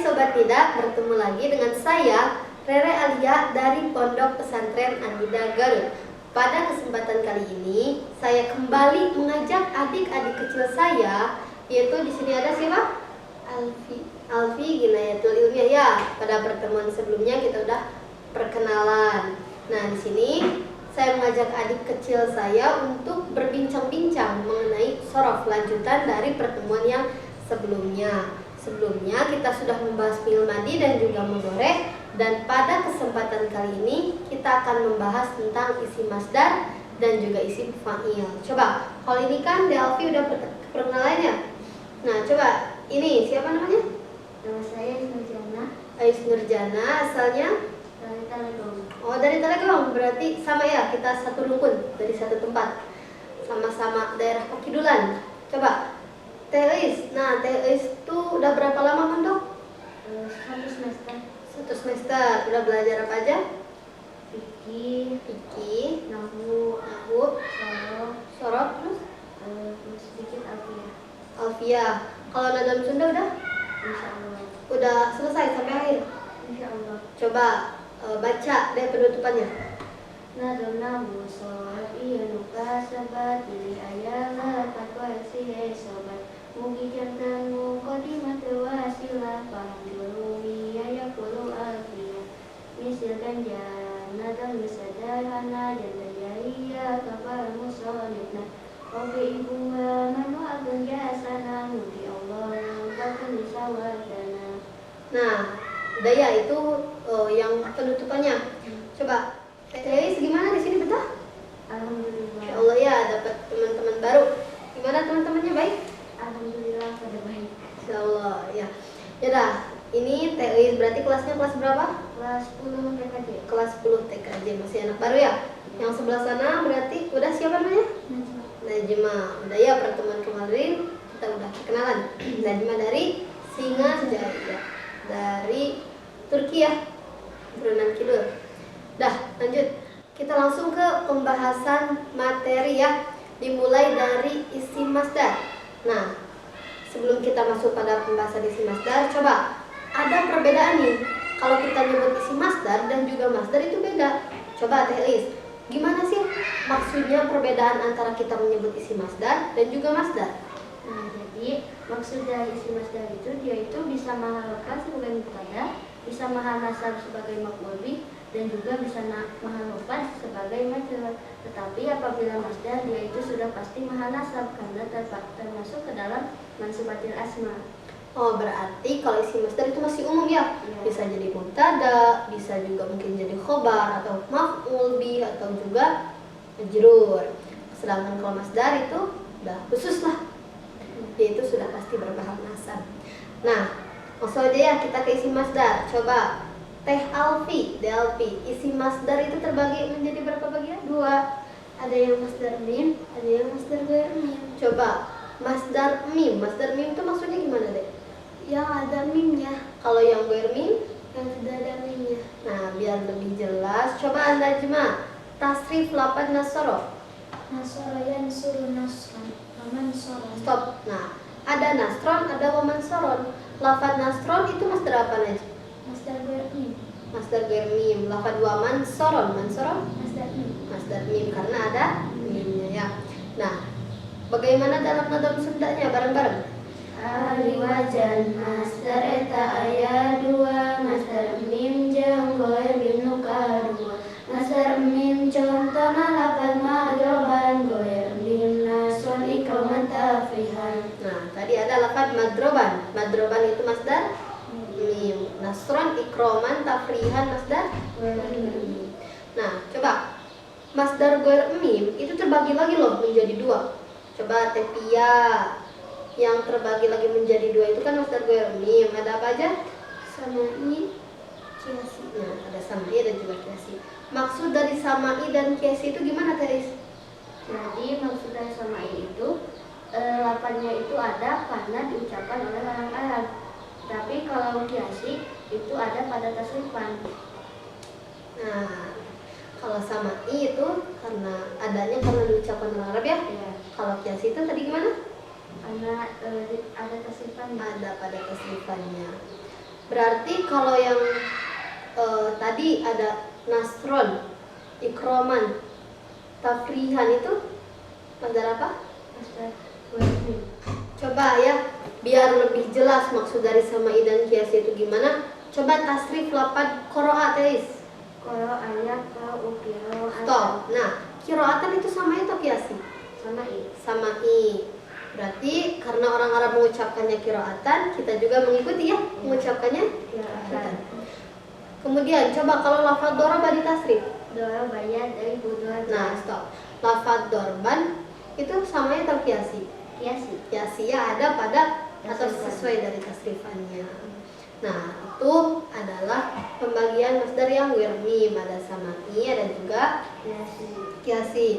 Sobat Nida, bertemu lagi dengan saya Rere Alia dari Pondok Pesantren An-Nida Garut. Pada kesempatan kali ini, saya kembali mengajak adik-adik kecil saya, yaitu di sini ada siapa? Alfi Ginayatul Ilmiah ya. Pada pertemuan sebelumnya kita udah perkenalan. Nah, di sini saya mengajak adik kecil saya untuk berbincang-bincang mengenai sorof lanjutan dari pertemuan yang sebelumnya. Sebelumnya kita sudah membahas fi'il madhi dan juga mudhari, dan pada kesempatan kali ini kita akan membahas tentang isim masdar dan juga isim fa'il. Coba, kalau ini kan Delvi udah perkenalan ya. Nah, coba ini siapa namanya? Nama saya Nurjana. Ais Nurjana, asalnya Dari Telegong. Oh, dari Telegong, berarti sama ya, kita satu rukun dari satu tempat, sama-sama daerah Pakidulan. Coba Teis, nah Teis itu udah berapa lama mondok? 1 semester. 1 semester. Udah belajar apa aja? Fikih, Nahwu, Sorot, terus sedikit Alfiah. Alfiah. Kalau nadam Sunda udah? Insya Allah. Udah selesai sampai akhir. Insya Allah. Coba baca deh penutupannya. Nadam Nahwu sholat iya nuka sabat pilih ayah lapat wasihe sobat mugi jantan muqadimah wasilah paham dulu ya kulu Alfiah misil ganjar nadam sederhana jantan jahiyah kapal musolidna oke ibu manu agung jasana mugi Allah bahkan disawadana. Nah, udah ya itu yang penutupannya. Coba Teis gimana di sini betah? Alhamdulillah. Ya Allah ya, dapat teman-teman baru. Gimana teman-temannya, baik? Alhamdulillah pada baik. Insya Allah ya. Ya dah, ini Teis berarti kelasnya kelas berapa? Kelas 10 TKJ. Kelas 10 TKJ, masih anak baru ya. Yang sebelah sana berarti udah siapa namanya? Najma. Udah ya, pertemuan kemarin kita udah kenalan. Najma dari Singajaya, dari Turki ya, Brunei Kidul. Dah, lanjut. Kita langsung ke pembahasan materi ya. Dimulai dari isim masdar. Nah, sebelum kita masuk pada pembahasan isim masdar, coba ada perbedaan nih. Kalau kita nyebut isim masdar dan juga masdar itu beda. Coba Telis, gimana sih maksudnya perbedaan antara kita menyebut isim masdar dan juga masdar? Nah, jadi maksud dari isim masdar itu dia itu bisa mahalkan sebagai mubtada, bisa mahal nasab sebagai maf'ul bih, dan juga bisa mahal ruf'ah sebagai majrur. Tetapi apabila masdar dia itu sudah pasti mahal nasab karena termasuk ke dalam mansubatil asma. Oh, berarti kalau isim masdar itu masih umum ya? Iya. Bisa jadi mubtada, bisa juga mungkin jadi khobar atau maf'ul bih atau juga majrur. Sedangkan kalau masdar itu udah khusus lah. Dia itu sudah pasti berbahan nasab. Nah, langsung aja ya kita ke isim masdar. Coba Teh Alfi, Delpi, isim masdar itu terbagi menjadi berapa bagian? 2. Ada yang masdar mim, ada yang masdar ghair mim. Coba masdar mim itu maksudnya gimana deh? Yang ada mimnya. Kalau yang ghair mim, yang tidak ada mimnya. Nah, biar lebih jelas, coba Anda jema tasrif lapan nasoro. Nasara yansuru nasran, waman soran. Stop. Nah, ada nasron, ada waman soron. Lafad nasron itu masdar apa aja? Masdar bermim. Masdar ghair mim. Lafad waman soron, mansoron Masdar mim. masdar mim karena ada mimnya ya. Nah, bagaimana dalam nadam Sundanya bareng-bareng? Ari wajan masdar eta aya 2, masdar mim jeung ghair mim nu kadua. Masdar mim contohna lafaz madroban, ghair mim nasron ikroman tafrihan. Nah, tadi ada lafad madroban. Madroban itu masdar mim. Nasron ikroman tafrihan masdar mim. Nah, coba masdar ghair mim itu terbagi lagi loh menjadi 2. Coba Tepia, yang terbagi lagi menjadi 2 itu kan masdar ghair mim. Ada apa aja? Sama'i, kiasi. Nah, ada sama'i dan juga kiasi. Maksud dari sama'i dan kiasi itu gimana, Teris? Jadi maksud dari sama'i itu lafaznya itu ada karena diucapkan oleh orang Arab. Tapi kalau kiasi itu ada pada tasrifan. Nah, kalau sama'i itu karena adanya karena diucapkan oleh Arab ya. Ya, Kalau kiasi itu tadi gimana? karena ada tasrifannya. Ada pada tasrifannya. Berarti kalau yang tadi ada nasron, ikroman, tafrihan itu masdar apa? Masdar wazn. Coba ya, biar lebih jelas maksud dari sama'i dan kiasi itu gimana. Coba tasrif lafaz qiraat Ais. Kalau ayat kau ukiro Stop. Nah, qiraatan itu sama'i atau kiasi? sama'i. Sama'i. Berarti karena orang Arab mengucapkannya qiraatan, kita juga mengikuti ya mengucapkannya qiraatan. Kemudian coba kalau lafaz daraba ditasrif. Dora bayat dari budor. Nah, stop. Lafaz dorban itu sama'i atau kiasi? Kiasi. Kiasi ya ada pada atau Tasrifan. sesuai dari tasrifannya. Nah, itu adalah pembagian masdar yang wirmi, ada sama'i dan juga Kiasi. kiasi.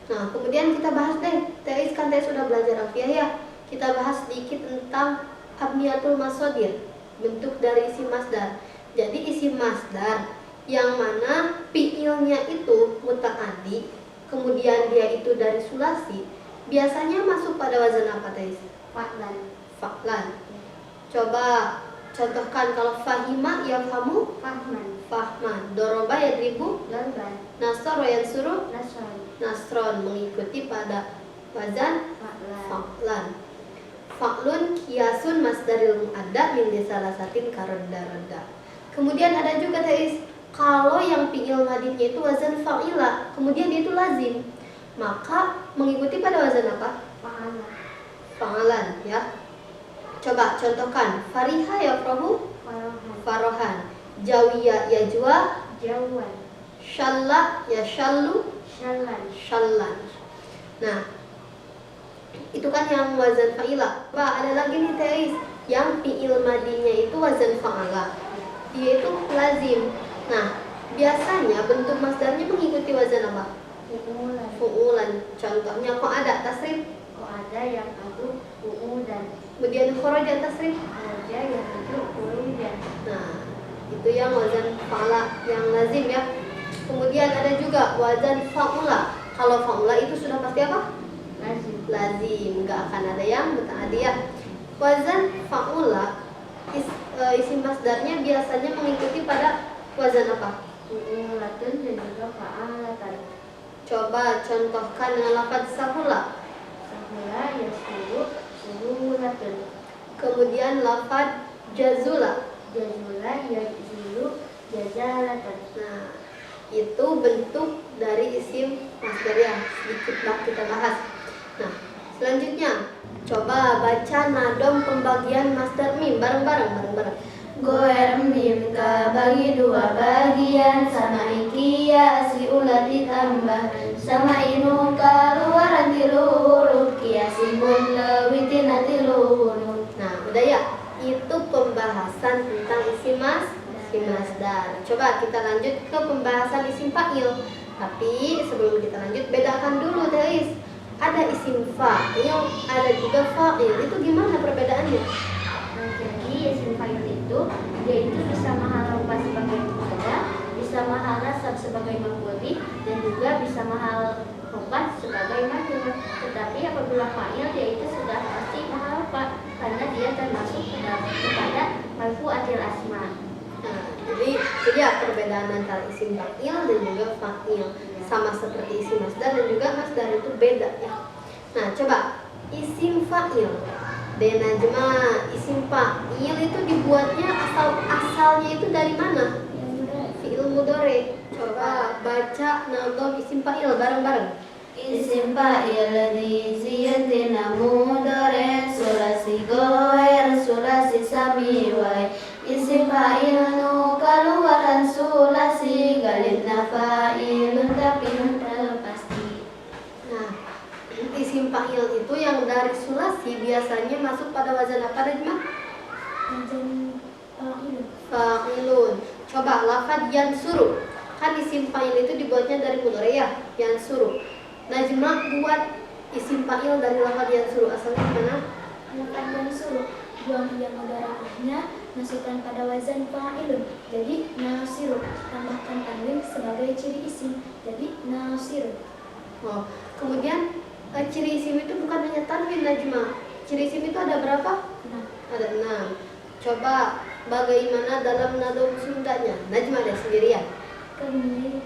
Nah, kemudian kita bahas deh. Teis kan Teis sudah belajar alfiah ya. Kita bahas sedikit tentang abniyatul masodir, bentuk dari isim masdar. Jadi isim masdar yang mana fi'ilnya itu muta'addi, kemudian dia itu dari sulasi, biasanya masuk pada wazan apa Teis? Fa'lan. Fa'lan. Coba contohkan kalau fahima yafhamu, Fahman. fahman. Doroba yadribu, Lalban. nasor yansuru, Nasron. nasron, mengikuti pada wazan Fa'lan. fa'lan. Fa'lun kiasun masdaril mu'adda min disalasatin karoda-roda. Kemudian ada juga Teis, kalau yang fi'il madihnya itu wazan fa'ila, kemudian dia itu lazim, maka mengikuti pada wazan apa? Fa'ala. Fa'alan ya. Coba contohkan fariha yafrahu, Farohan. farohan. Jawiya yajwa, Jauhan. syalla yashallu, Syalan. syallan. Nah, itu kan yang wazan fa'ila. Pak, ada lagi nih Teis, yang fi'il madinya itu wazan fa'ala, dia itu lazim. Nah, biasanya bentuk masdarnya mengikuti wazan apa? Fu'ulan. Fu'ulan. Contohnya kok ada tasrif, Kok ada yang aku fu'udan. kemudian kharaja tasrif. Raja yang itu fu'udan. Nah, itu yang wazan fa'ala yang lazim ya. Kemudian ada juga wazan fa'ula. Kalau fa'ula itu sudah pasti apa? Lazim. Lazim, nggak akan ada yang muta'addi ya. Wazan fa'ula isim masdarnya biasanya mengikuti pada wazan apa? Fu'ulatun dan juga fa'alatan. Coba contohkan dengan lafaz sahula. Sahula yasulu suhulatun. Kemudian lafaz jazula. Jazula yajzulu jazalatan. Nah, itu bentuk dari isim masdar ya. Sedikit kita bahas. Nah, selanjutnya coba baca nadom pembagian masdar mim bareng-bareng. Goer mim ka bagi dua bagian, sama ikia si ulat ditambah, sama inu keluaran tilu huruf, kiasi mun lewitin tilu huruf. Nah, udah ya. Itu pembahasan tentang isim masdar. Coba kita lanjut ke pembahasan isim fa'il. Tapi sebelum kita lanjut, bedakan dulu Teis. Ada isim fa'il, ada juga fa'il. Itu gimana perbedaannya? Nah, jadi isim fa'il itu dia itu bisa mahal rupa sebagai mubtada, bisa mahal nasab sebagai maf'ul bih, dan juga bisa mahal rupa sebagai majrur. Tetapi apabila fa'il dia itu sudah pasti mahal rupa karena dia termasuk kepada marfu'atil asma. Nah, jadi itu ya perbedaan antara isim fa'il dan juga fa'il. Sama seperti isim masdar dan juga masdar itu beda ya. Nah, coba isim fa'il. Najma, isim fa'il itu dibuatnya asalnya itu dari mana? Fi'il mudhari. Coba baca nadom isim fa'il bareng-bareng. Isim fa'il di ziyatina mudhari sulasi goer sulasi samiwai. Isim fa'il nu keluaran sulasi galibna fa'ilun tapi pasti. Nah, isim fa'il itu yang dari sulasi biasanya masuk pada wazan apa Najma? Wazan fa'ilun. Fa'ilun. Coba lafaz yansuru. Kan isim fa'il itu dibuatnya dari mudhari ya, yansuru. Najma buat isim fa'il dari lafaz yansuru asalnya mana? Lafaz yansuru, buang yang mudara'ahnya masukkan pada wazan fa'ilun. Jadi nasiru, tambahkan tanwin sebagai ciri isim. Jadi nasiru. Oh, kemudian ciri isim itu bukan hanya tanwin Najma. Ciri isim itu ada berapa? Nah, Ada 6. Coba bagaimana dalam nado Sundanya? Najma deh sendirian. Keni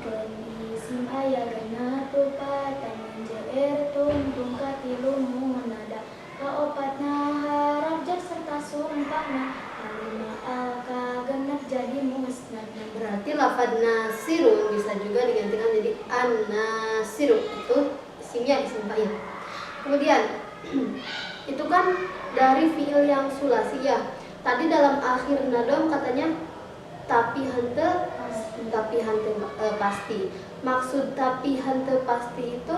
sim ayah gana tupa tangan jeer tuntung katilumu nada kaopatna harap jar serta sumpahna alima alka genap jadi musnadna. Berarti lafad nasirun bisa juga digantikan jadi an-nasirun. Itu isimnya isim fa'il. Kemudian itu kan dari fiil yang sulasi ya. Tadi dalam akhir nadom katanya tapi hante pasti. Maksud tapi hante pasti itu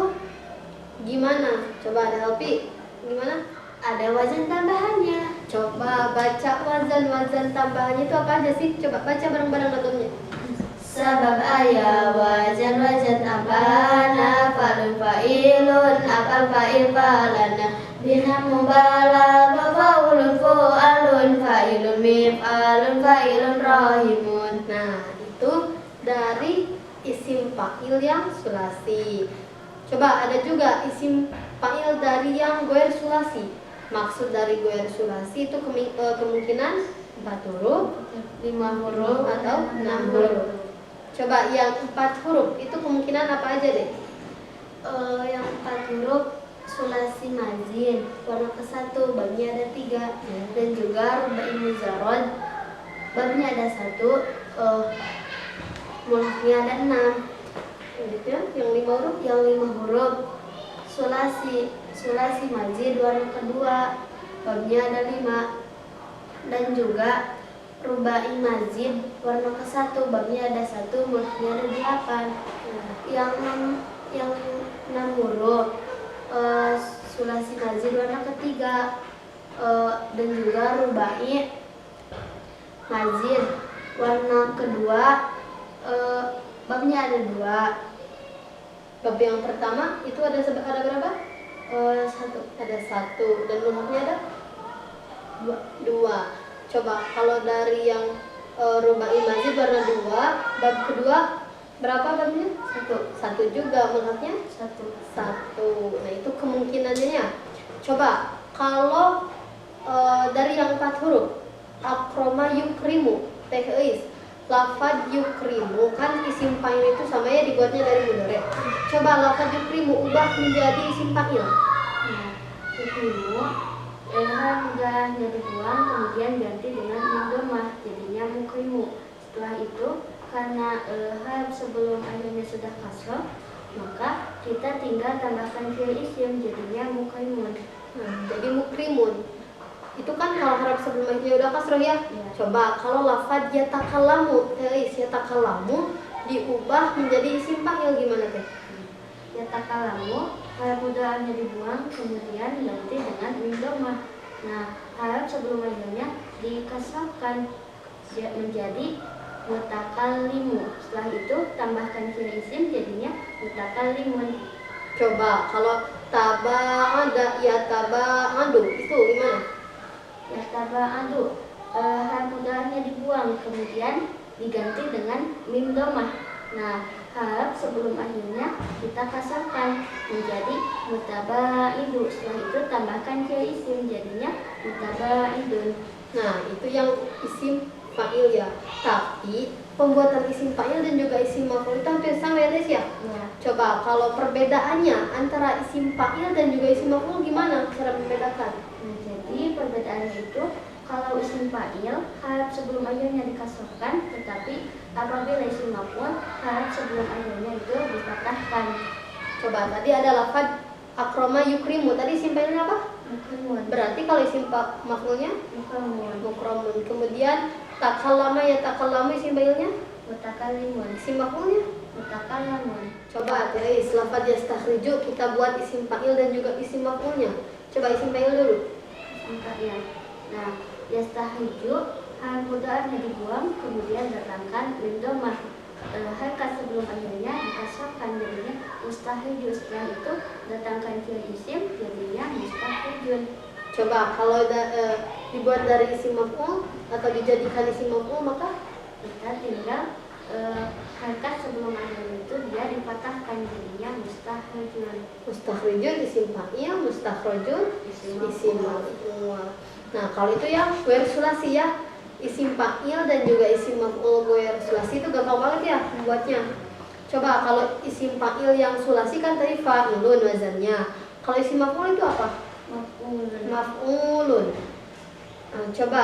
gimana? Coba ada Helpi. Gimana? Ada wajan tambahannya. Coba baca wazan tambahannya itu apa aja sih? Coba baca bareng-bareng nadomnya. Sabab ayah wajan tambahan falun fa'ilun apal fa'il falana bina mubalagha faulun fu'alun fa'ilun mif'alun fa'ilun rahimun. Nah, itu dari isim fa'il yang sulasi. Coba ada juga isim fa'il dari yang goer sulasi. Maksud dari goer sulasi itu kemungkinan 4 huruf, 5 huruf atau 6 huruf. Coba yang 4 huruf itu kemungkinan apa aja deh? Yang 4 huruf sulasi mazid warna ke-1 babnya ada 3 dan juga rubai muzarrad babnya ada 1 mulaknya ada 6. Gitu ya, yang 5 huruf. Yang 5 huruf sulasi mazid warna ke-2 babnya ada 5 dan juga rubai mazid warna ke-1 babnya ada 1 mulaknya ada 8. Yang 6 huruf sulasi mazid warna ke-3 dan juga rubai mazid warna ke-2 babnya ada 2. Bab yang pertama itu ada berapa? 1. Ada 1 dan mulaknya ada 2. Coba kalau dari yang rubai mazid warna 2, bab kedua berapa babnya? 1 juga, mulaknya 1. Nah, itu kemungkinannya. Coba kalau dari yang 4 huruf akroma yukrimu tehis lafad yukrimu kan isim fa'il itu sama ya dibuatnya dari mudhari. Coba lafad yukrimu ubah menjadi isim fa'il. Nah, yukrimu udah jadi buang kemudian ganti dengan mudhamah jadinya mukrimu. Setelah itu karena harf sebelum akhirnya sudah kasroh maka kita tinggal tambahkan fi'il isim jadinya mukrimun. Jadi mukrimun itu kan kalau harap sebelum akhirnya udah kasroh ya. Coba kalau lafad yatakallamu yatakallamu diubah menjadi isim fa'il gimana teh? Yatakallamu harap mudhaanya dibuang kemudian ganti dengan mudhamah. Nah, harap sebelum akhirnya dikasrahkan menjadi mutakallimu. Setelah itu tambahkan fi'il isim jadinya mutakallimun. Coba kalau taba'ada yataba'adu itu gimana? Yataba'adu harap mudhaanya dibuang kemudian diganti dengan mim dhammah. Nah, harap sebelum akhirnya kita kasarkan menjadi mutaba'idu. Setelah itu tambahkan fi'il isim jadinya mutaba'idun. Nah, itu yang isim fa'il ya. Tapi pembuatan isim fa'il dan juga isim maf'ul itu hampir sama ya, Des ya? Coba kalau perbedaannya antara isim fa'il dan juga isim maf'ul gimana cara membedakan? Jadi perbedaannya itu kalau isim fa'il harap sebelum akhirnya dikasrahkan, tetapi apabila isim maf'ul harap sebelum akhirnya itu dipatahkan. Coba tadi ada lafad akroma yukrimu, tadi isim fa'ilnya apa? Mukrimun. Berarti kalau isim maf'ulnya mukramun. Kemudian takallama ya takallamu isim fa'ilnya Mutakallimun. isim maf'ulnya Mutakallamun. coba Teis lafad yastakhriju kita buat isim fa'il dan juga isim maf'ulnya. Coba isim fa'il dulu. Fa'il. Nah, yastahiju harf mudhaanya dibuang kemudian datangkan mim dhammah. Harkat sebelum akhirnya dikasrahkan jadinya mustahiju. Setelah itu datangkan fi'il isim jadinya mustahijun. Coba kalau dibuat dari isim maf'ul atau dijadikan isim maf'ul maka Kita tinggal harkat sebelum akhirnya itu dia dipatahkan jadinya mustahijun. mustakhrijun isim fa'il, mustakhrajun isim maf'ul. Nah, kalau itu ya versulasi ya. isim fa'il dan juga isim maf'ul ghair sulasi itu gampang banget ya membuatnya. Coba kalau isim fa'il yang sulasi kan tadi fa'ilun wazannya. Kalau isim maf'ul itu apa? Maf'ulun. Maf'ulun. Nah, coba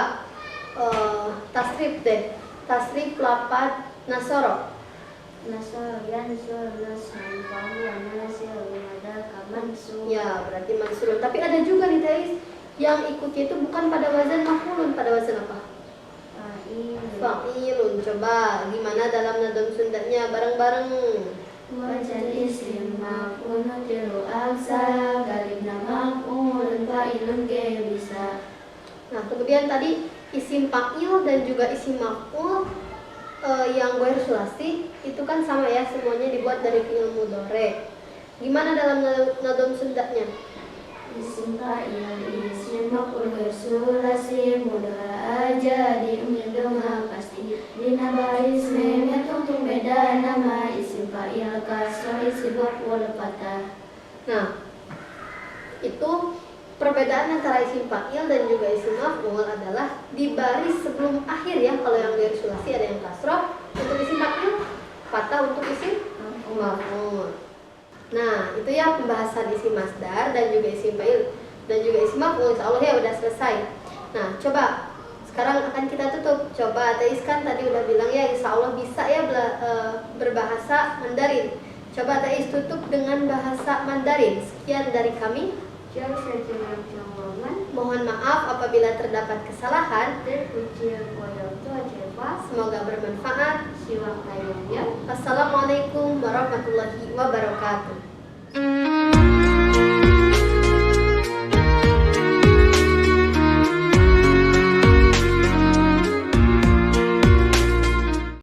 tasrif deh. Tasrif lafaz nasoro. Nasor yansur nasan fahuwa nasirun adaka mansur. Ya, berarti mansurun. Tapi ada juga nih Tais yang ikutnya itu bukan pada wazan maf'ulun, pada wazan apa? Fa'ilun. Fa'ilun. Coba gimana dalam nadam Sundanya bareng-bareng. Wajal isim maf'ulun tilu aksa galibna maf'ulun fa'ilun ge bisa. Nah, kemudian tadi isim fa'il dan juga isim maf'ul yang ghair sulasi itu kan sama ya, semuanya dibuat dari fi'il mudhari. Gimana dalam nadam Sundanya? Isim fa'il isim maf'ul ghair sulasi mudah aja diambil dengan pasti dina baris mem untuk beda nama isim fa'il kasrah isim maf'ul fathah. Nah, itu perbedaan antara isim fa'il dan juga isim maf'ul adalah di baris sebelum akhir ya. Kalau yang ghair sulasi ada yang kasrah untuk isim fa'il, fathah untuk isim maf'ul. Nah, itu ya pembahasan isim masdar dan juga isim fa'il dan juga isim maf'ul. Insyaallah ya udah selesai. Nah, coba sekarang akan kita tutup. Coba Tais kan tadi udah bilang ya insyaallah bisa ya berbahasa Mandarin. Coba Tais tutup dengan bahasa Mandarin. Sekian dari kami. Mohon maaf apabila terdapat kesalahan. Semoga bermanfaat. Assalamualaikum warahmatullahi wabarakatuh.